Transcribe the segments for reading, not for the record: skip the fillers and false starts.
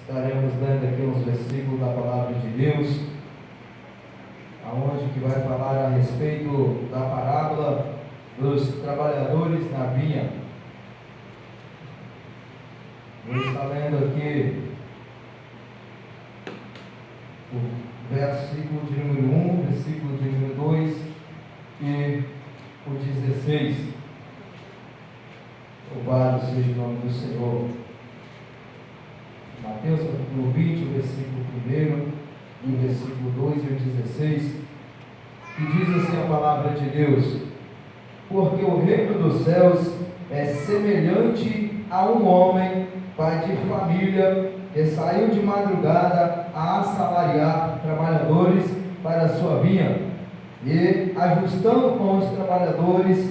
Estaremos lendo aqui uns versículos da palavra de Deus, aonde que vai falar a respeito da parábola dos trabalhadores na vinha. Vou estar lendo aqui o versículo de número 1, versículo de número 2 e o 16. Louvado seja o nome do Senhor. Mateus capítulo 20, o versículo 1 e o versículo 2 e o 16, que diz assim a palavra de Deus: porque o reino dos céus é semelhante a um homem, pai de família, que saiu de madrugada a assalariar trabalhadores para a sua vinha, e ajustando com os trabalhadores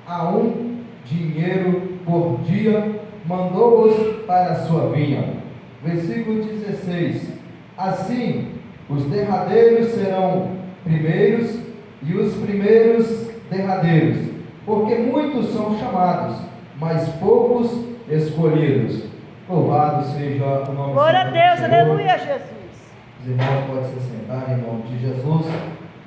a um dinheiro por dia, mandou-os para a sua vinha. Versículo 16: assim os derradeiros serão primeiros e os primeiros derradeiros, porque muitos são chamados, mas poucos escolhidos. Louvado seja o nome do Senhor. Glória a Deus, aleluia, Jesus. Os irmãos podem se sentar em nome de Jesus.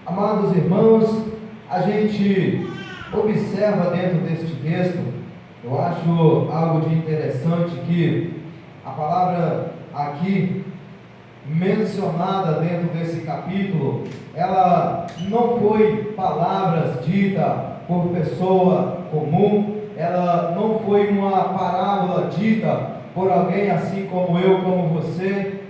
Amados irmãos, a gente observa dentro deste texto, eu acho algo de interessante que a palavra aqui mencionada dentro desse capítulo, ela não foi palavras ditas por pessoa comum, ela não foi uma parábola dita por alguém assim como eu, como você,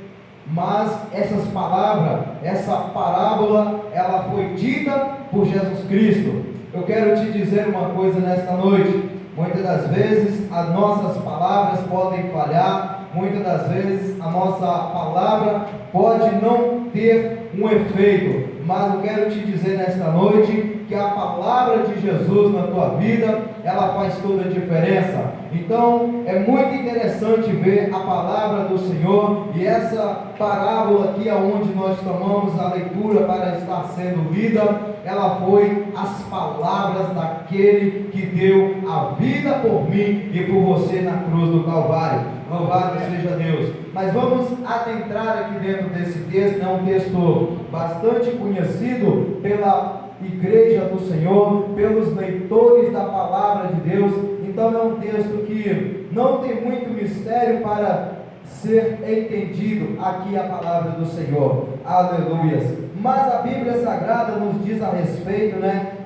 mas essas palavras, essa parábola, ela foi dita por Jesus Cristo. Eu quero te dizer uma coisa nesta noite: muitas das vezes as nossas palavras podem falhar, muitas das vezes a nossa palavra pode não ter um efeito, mas eu quero te dizer nesta noite que a palavra de Jesus na tua vida, ela faz toda a diferença. Então é muito interessante ver a palavra do Senhor, e essa parábola aqui onde nós tomamos a leitura para estar sendo lida, ela foi as palavras daquele que deu a vida por mim e por você na cruz do Calvário. Louvado seja Deus. Mas vamos adentrar aqui dentro desse texto. É um texto bastante conhecido pela igreja do Senhor, pelos leitores da palavra de Deus. Então é um texto que não tem muito mistério para ser entendido aqui a palavra do Senhor. Aleluias. Mas a Bíblia Sagrada nos diz a respeito,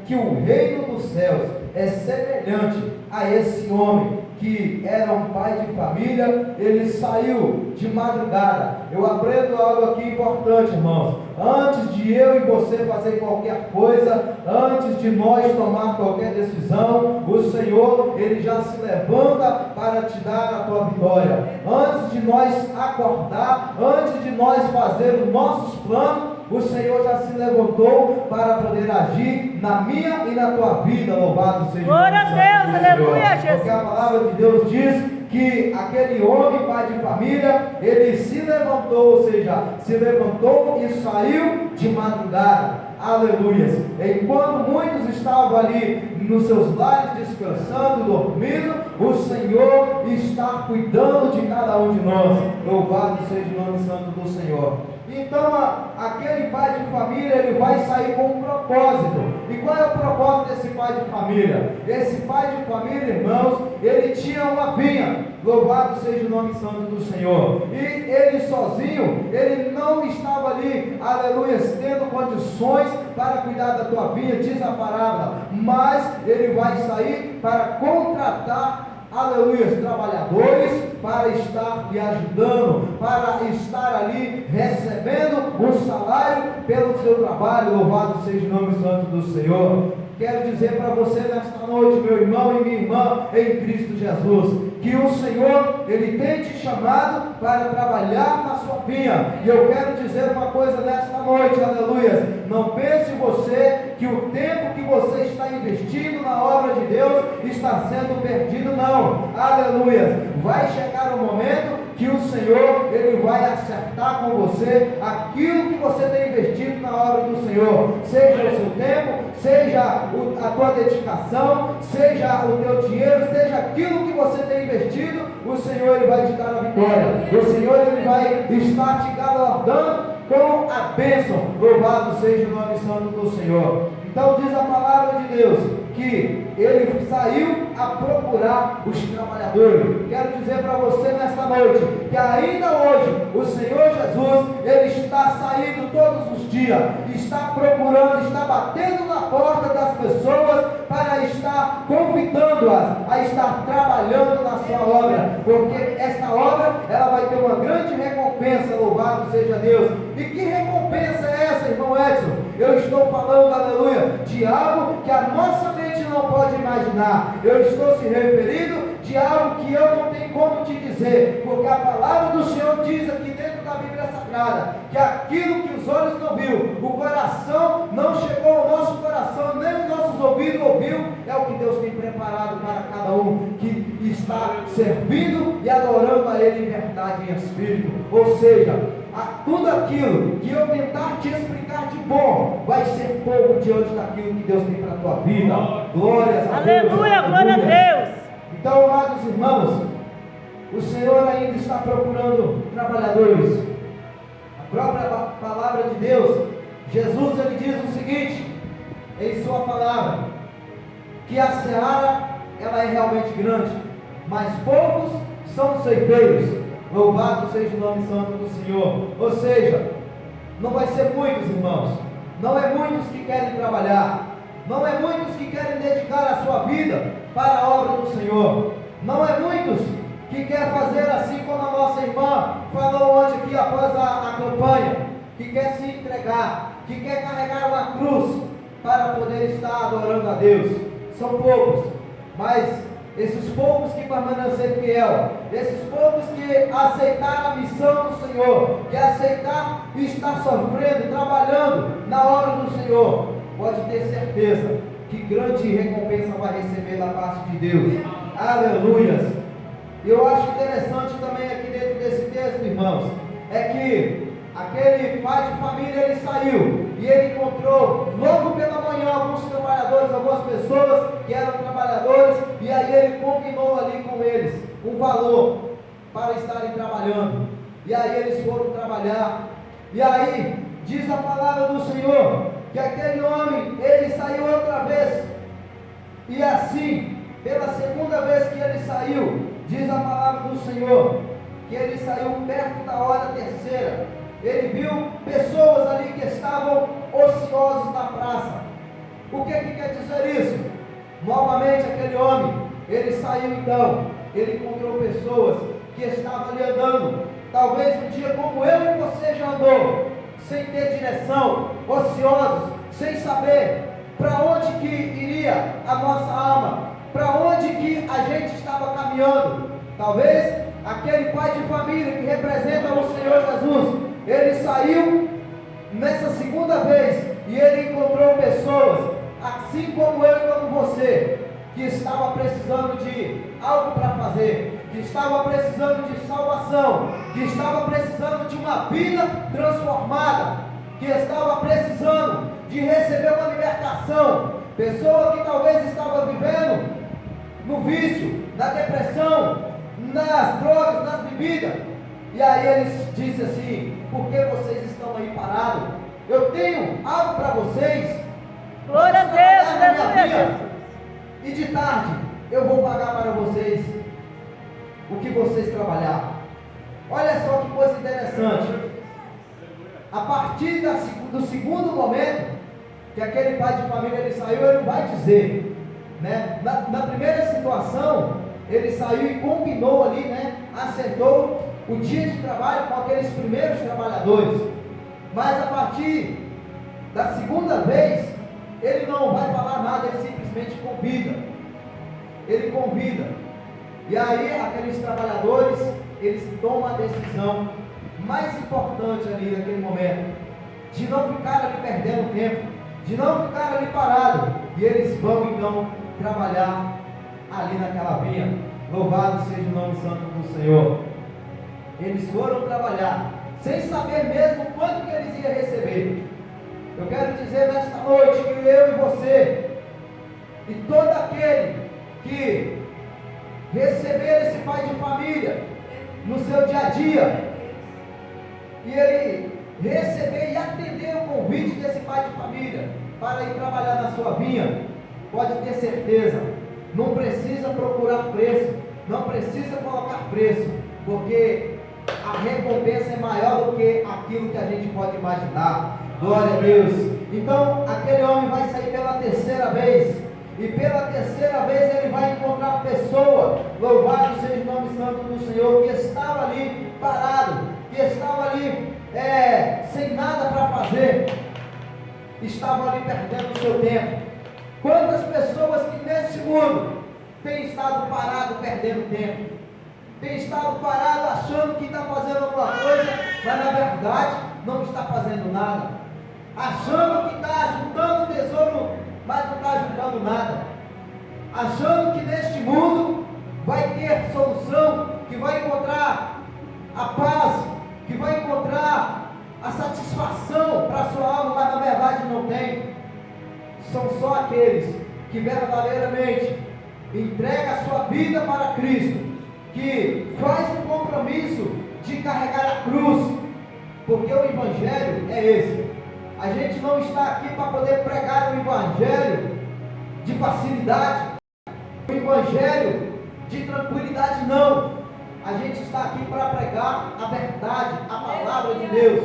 que o reino dos céus é semelhante a esse homem que era um pai de família. Ele saiu de madrugada. Eu aprendo algo aqui importante, irmãos. Antes de eu e você fazer qualquer coisa, antes de nós tomar qualquer decisão, o Senhor, Ele já se levanta para te dar a tua vitória. Antes de nós acordar, antes de nós fazer os nossos planos, o Senhor já se levantou para poder agir na minha e na tua vida. Louvado seja o nome do Senhor. Glória a Deus, aleluia, Jesus. Porque a palavra de Deus diz que aquele homem, pai de família, ele se levantou, ou seja, se levantou e saiu de madrugada. Aleluia. Enquanto muitos estavam ali nos seus lares descansando, dormindo, o Senhor está cuidando de cada um de nós. Louvado seja o nome santo do Senhor. Então aquele pai de família, ele vai sair com um propósito. E qual é o propósito desse pai de família? Esse pai de família, irmãos, ele tinha uma vinha. Louvado seja o nome santo do Senhor. E ele sozinho, ele não estava ali, aleluia, tendo condições para cuidar da tua vinha, diz a parábola. Mas ele vai sair para contratar, aleluia, trabalhadores para estar lhe ajudando, para estar ali recebendo um salário pelo seu trabalho. Louvado seja o nome santo do Senhor. Quero dizer para você nesta noite, meu irmão e minha irmã em Cristo Jesus, que o Senhor, Ele tem te chamado para trabalhar na sua vinha. E eu quero dizer uma coisa nesta noite, aleluia. Não pense você que o tempo que você está investindo na obra de Deus está sendo perdido, não. Aleluia. Vai chegar um momento que o Senhor, Ele vai acertar com você aquilo que você tem investido na obra do Senhor, seja o seu tempo, seja a tua dedicação, seja o teu dinheiro, seja aquilo que você tem investido. O Senhor, Ele vai te dar a vitória. O Senhor, Ele vai estar te galardando com a bênção. Louvado seja o nome santo do Senhor. Então diz a palavra de Deus que ele saiu a procurar os trabalhadores. Quero dizer para você nesta noite que ainda hoje o Senhor Jesus, ele está saindo todos os dias, está procurando, está batendo na porta das pessoas para estar convidando-as a estar trabalhando na sua obra, porque esta obra ela vai ter uma grande recompensa. Louvado seja Deus. E que recompensa é essa, irmão Edson? Eu estou falando, aleluia, de algo que a nossa mente não pode imaginar. Eu estou se referindo de algo que eu não tenho como te dizer, porque a palavra do Senhor diz aqui dentro da Bíblia Sagrada, que aquilo que os olhos não viu, o coração não chegou ao nosso coração, nem os nossos ouvidos ouviu, é o que Deus tem preparado para cada um que está servindo e adorando a Ele em verdade e em espírito. Ou seja, tudo aquilo que eu tentar te explicar de bom vai ser pouco diante daquilo que Deus tem para a tua vida. Glórias a Deus. Aleluia, glória a Deus. Então, amados irmãos, o Senhor ainda está procurando trabalhadores. A própria palavra de Deus, Jesus, ele diz o seguinte em sua palavra, que a seara ela é realmente grande, mas poucos são os ceifeiros. Louvado seja o nome santo do Senhor. Ou seja, não vai ser muitos, irmãos. Não é muitos que querem trabalhar. Não é muitos que querem dedicar a sua vida para a obra do Senhor. Não é muitos que querem fazer assim como a nossa irmã falou hoje aqui após a campanha, que quer se entregar, que quer carregar uma cruz para poder estar adorando a Deus. São poucos, mas esses poucos que permaneceram fiel, esses poucos que aceitaram a missão do Senhor, que aceitaram estar sofrendo, trabalhando na obra do Senhor, pode ter certeza que grande recompensa vai receber da parte de Deus. Aleluias! Eu acho interessante também aqui dentro desse texto, irmãos, é que aquele pai de família, ele saiu e ele encontrou logo pela manhã alguns trabalhadores, algumas pessoas que eram trabalhadores, e aí ele combinou ali com eles um valor para estarem trabalhando, e aí eles foram trabalhar, e aí diz a palavra do Senhor que aquele homem, ele saiu outra vez, e assim, pela segunda vez que ele saiu, diz a palavra do Senhor que ele saiu perto da hora terceira. Ele viu pessoas ali que estavam ociosos na praça. O que quer dizer isso? Novamente aquele homem, ele saiu então, ele encontrou pessoas que estavam ali andando, talvez um dia como eu e você já andou, sem ter direção, ociosos, sem saber para onde que iria a nossa alma, para onde que a gente estava caminhando. Talvez aquele pai de família que representa o Senhor Jesus, ele saiu nessa segunda vez e ele encontrou pessoas, assim como eu e como você, que estava precisando de algo para fazer, que estava precisando de salvação, que estava precisando de uma vida transformada, que estava precisando de receber uma libertação, pessoa que talvez estava vivendo no vício, na depressão, nas drogas, nas bebidas. E aí eles disse assim: por que vocês estão aí parados? Eu tenho algo para vocês. Glória a Deus, aleluia, Jesus. E de tarde eu vou pagar para vocês o que vocês trabalharam. Olha só que coisa interessante. A partir do segundo momento que aquele pai de família ele saiu, ele vai dizer, né? Na primeira situação, ele saiu e combinou ali, né? Acertou o dia de trabalho com aqueles primeiros trabalhadores. Mas a partir da segunda vez, ele não vai falar nada, ele simplesmente convida. Ele convida. E aí aqueles trabalhadores, eles tomam a decisão mais importante ali naquele momento, de não ficar ali perdendo tempo, de não ficar ali parado. E eles vão então trabalhar ali naquela vinha. Louvado seja o nome santo do Senhor. Eles foram trabalhar, sem saber mesmo quanto que eles iam receber. Eu quero dizer nesta noite que eu e você, e todo aquele que receber esse pai de família no seu dia a dia, e ele receber e atender o convite desse pai de família para ir trabalhar na sua vinha, pode ter certeza, não precisa procurar preço, não precisa colocar preço, porque a recompensa é maior do que aquilo que a gente pode imaginar. Glória a Deus. Então aquele homem vai sair pela terceira vez, e pela terceira vez ele vai encontrar a pessoa, louvado seja o nome santo do Senhor, que estava ali parado, que estava ali sem nada para fazer, estava ali perdendo o seu tempo. Quantas pessoas que nesse mundo têm estado parado perdendo tempo, têm estado parado achando que está fazendo alguma coisa, mas na verdade não está fazendo nada, achando que está juntando tesouro, mas não está juntando nada, achando que neste mundo vai ter solução, que vai encontrar a paz, que vai encontrar a satisfação para a sua alma, mas na verdade não tem. São só aqueles que verdadeiramente entregam a sua vida para Cristo, que faz um compromisso de carregar a cruz, porque o Evangelho é esse. A gente não está aqui para poder pregar o Evangelho de facilidade, o Evangelho de tranquilidade, não. A gente está aqui para pregar a verdade, a palavra de Deus.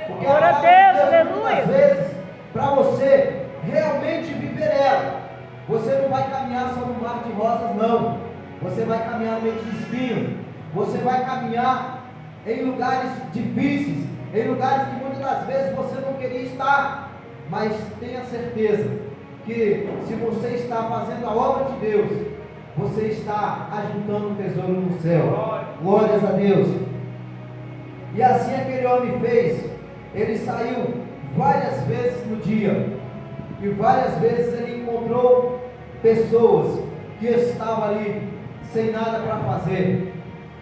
Porque a palavra de Deus, muitas vezes, para você realmente viver ela, você não vai caminhar sobre um mar de rosas, não. Você vai caminhar no meio de espinho, você vai caminhar em lugares difíceis, em lugares que muitas das vezes você não queria estar, mas tenha certeza que se você está fazendo a obra de Deus, você está ajuntando um tesouro no céu. Glórias a Deus. E assim aquele homem fez. Ele saiu várias vezes no dia, e várias vezes ele encontrou pessoas que estavam ali sem nada para fazer.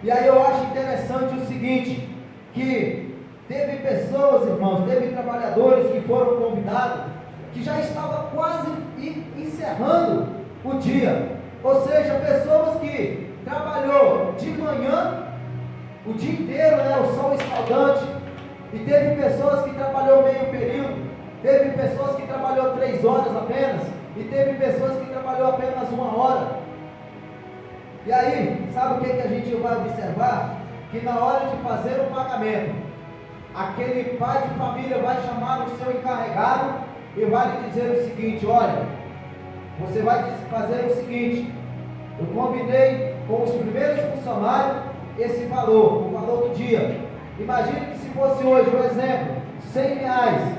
E aí eu acho interessante o seguinte, que teve pessoas, irmãos, teve trabalhadores que foram convidados, que já estava quase encerrando o dia, ou seja, pessoas que trabalhou de manhã, o dia inteiro, o sol escaldante, e teve pessoas que trabalhou meio período, teve pessoas que trabalhou 3 horas apenas, e teve pessoas que trabalhou apenas 1 hora. E aí, sabe o que a gente vai observar? Que na hora de fazer o pagamento, aquele pai de família vai chamar o seu encarregado e vai lhe dizer o seguinte: olha, você vai fazer o seguinte, eu combinei com os primeiros funcionários esse valor, o valor do dia. Imagine que se fosse hoje, um exemplo, R$100,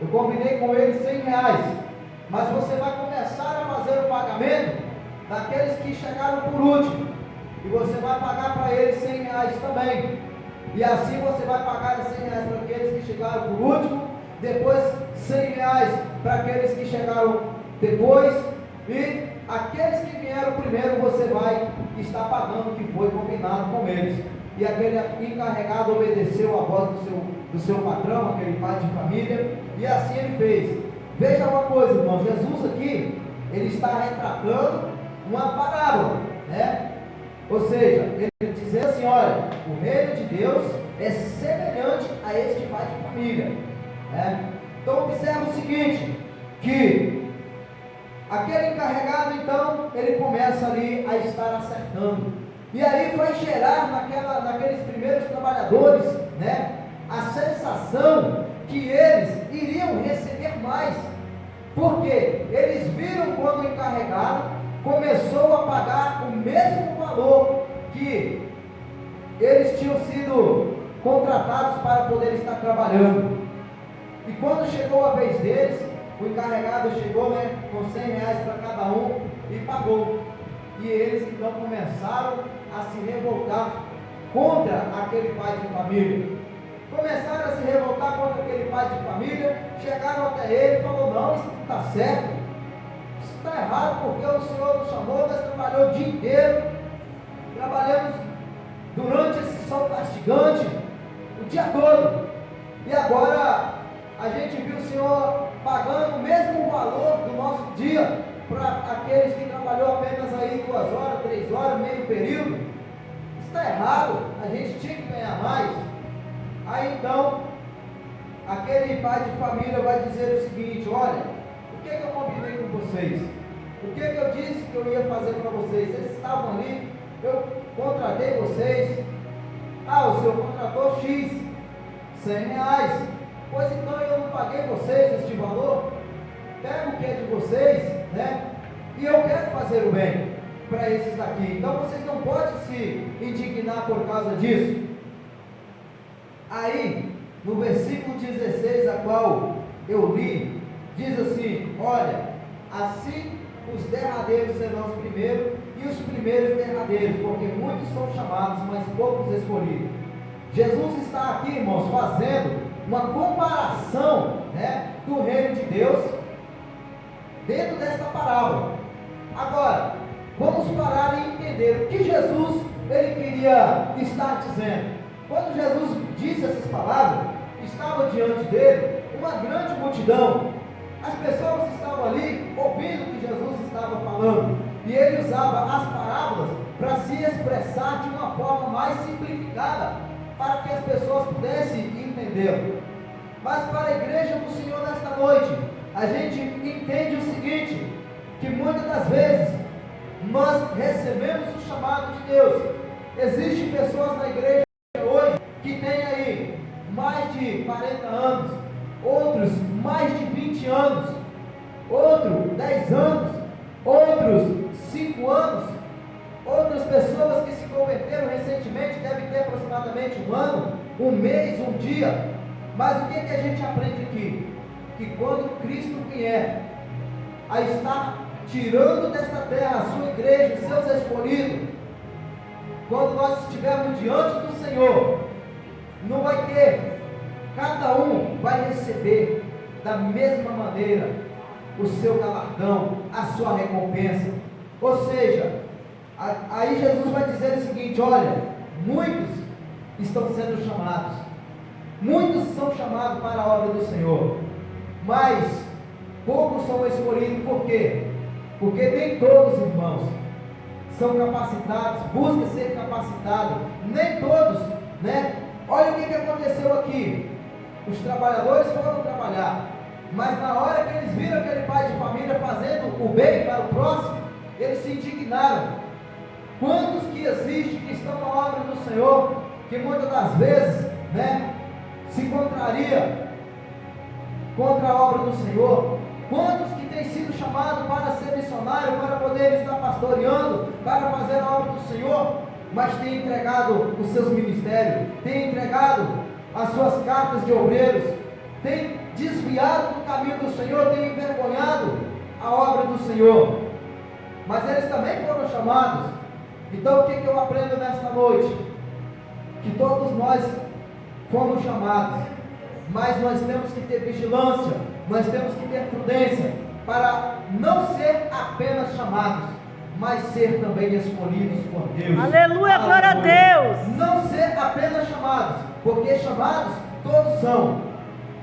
eu combinei com ele R$100, mas você vai começar a fazer o pagamento daqueles que chegaram por último, e você vai pagar para eles R$100 também, e assim você vai pagar R$100 para aqueles que chegaram por último, depois R$100 para aqueles que chegaram depois, e aqueles que vieram primeiro você vai estar pagando o que foi combinado com eles. E aquele encarregado obedeceu a voz do seu patrão, aquele pai de família, e assim ele fez. Veja uma coisa, irmão, Jesus aqui, ele está retratando uma parábola, né? Ou seja, ele diz assim: olha, o reino de Deus é semelhante a este pai de família, né? Então observa o seguinte, que aquele encarregado, então, ele começa ali a estar acertando, e aí vai gerar naqueles primeiros trabalhadores, né, a sensação que eles iriam receber mais, porque eles viram quando o encarregado começou a pagar o mesmo valor que eles tinham sido contratados para poder estar trabalhando. E quando chegou a vez deles, o encarregado chegou, com R$100 para cada um e pagou. E eles então começaram a se revoltar contra aquele pai de família. Começaram a se revoltar contra aquele pai de família, chegaram até ele e falaram: não, isso não está certo, isso está errado, porque o Senhor nos chamou, nós trabalhamos o dia inteiro, trabalhamos durante esse sol castigante, o dia todo, e agora a gente viu o Senhor pagando o mesmo valor do nosso dia para aqueles que trabalhou apenas aí 2 horas, 3 horas, meio período. Isso está errado, a gente tinha que ganhar mais. Aí então aquele pai de família vai dizer o seguinte: olha, o que eu combinei com vocês? O que eu disse que eu ia fazer para vocês? Vocês estavam ali, eu contratei vocês. O senhor contratou X, R$100. Pois então eu não paguei vocês este valor. Pega o que é de vocês, né? E eu quero fazer o bem para esses daqui. Então vocês não podem se indignar por causa disso. Aí, no versículo 16, a qual eu li, diz assim: olha, assim os derradeiros serão os primeiros, e os primeiros derradeiros, porque muitos são chamados, mas poucos escolhidos. Jesus está aqui, irmãos, fazendo uma comparação, né, do reino de Deus dentro desta parábola. Agora, vamos parar e entender o que Jesus ele queria estar dizendo. Quando Jesus disse essas palavras, estava diante dele uma grande multidão. As pessoas estavam ali ouvindo o que Jesus estava falando, e ele usava as parábolas para se expressar de uma forma mais simplificada, para que as pessoas pudessem entender. Mas para a igreja do Senhor nesta noite, a gente entende o seguinte, que muitas das vezes nós recebemos o chamado de Deus. Existem pessoas na igreja hoje que têm aí mais de 40 anos, outros mais de 20 anos, outros 10 anos, outros 5 anos, outras pessoas que se converteram recentemente devem ter aproximadamente um ano, um mês, um dia. Mas o que a gente aprende aqui? Que quando Cristo vier a estar tirando desta terra a sua igreja, os seus escolhidos, quando nós estivermos diante do Senhor, não vai ter, cada um vai receber da mesma maneira o seu galardão, a sua recompensa. Ou seja, aí Jesus vai dizer o seguinte: olha, muitos estão sendo chamados, muitos são chamados para a obra do Senhor, mas poucos são escolhidos. Por quê? Porque nem todos, irmãos, são capacitados, buscam ser capacitados, nem todos, né? Olha o que aconteceu aqui. Os trabalhadores foram trabalhar, mas na hora que eles viram aquele pai de família fazendo o bem para o próximo, eles se indignaram. Quantos que existem que estão na obra do Senhor, que muitas das vezes, né, se contraria contra a obra do Senhor? Quantos que têm sido chamados para ser missionário, para poder estar pastoreando, para fazer a obra do Senhor, mas têm entregado os seus ministérios, têm entregado as suas cartas de obreiros, têm desviado do caminho do Senhor, têm envergonhado a obra do Senhor, mas eles também foram chamados. Então o que eu aprendo nesta noite? Que todos nós fomos chamados, mas nós temos que ter vigilância, nós temos que ter prudência, para não ser apenas chamados, mas ser também escolhidos por Deus. Aleluia, glória a Deus. Não ser apenas chamados, porque chamados todos são.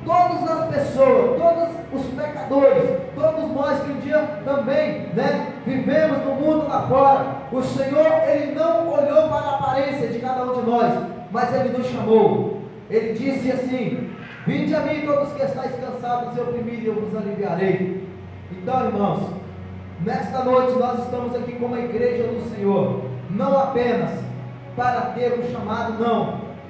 Todas as pessoas, todos os pecadores, todos nós que um dia também, né, vivemos no mundo lá fora, o Senhor, Ele não olhou para a aparência de cada um de nós, mas Ele nos chamou. Ele disse assim: vinde a mim todos que estáis cansados e oprimidos, e eu vos aliviarei. Então, irmãos, nesta noite nós estamos aqui como a igreja do Senhor, não apenas para ter um chamado,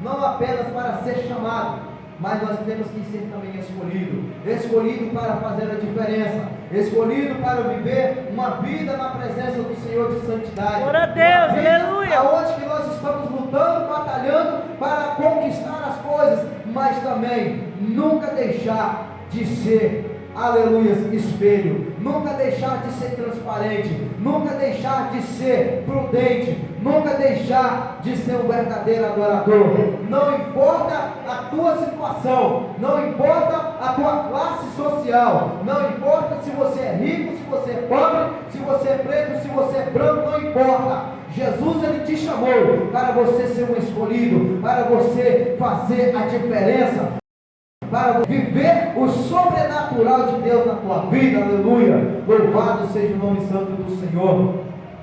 não apenas para ser chamado, mas nós temos que ser também escolhido para fazer a diferença, escolhido para viver uma vida na presença do Senhor de santidade. Glória a Deus, aleluia. Aonde que nós estamos lutando, batalhando para conquistar as coisas, mas também nunca deixar de ser, aleluia, espelho, nunca deixar de ser transparente, nunca deixar de ser prudente, nunca deixar de ser um verdadeiro adorador. Não importa a tua situação, não importa a tua classe social, não importa se você é rico, se você é pobre, se você é preto, se você é branco, não importa. Jesus, Ele te chamou para você ser um escolhido, para você fazer a diferença, para viver o sobrenatural de Deus na tua vida. Aleluia, louvado seja o nome santo do Senhor.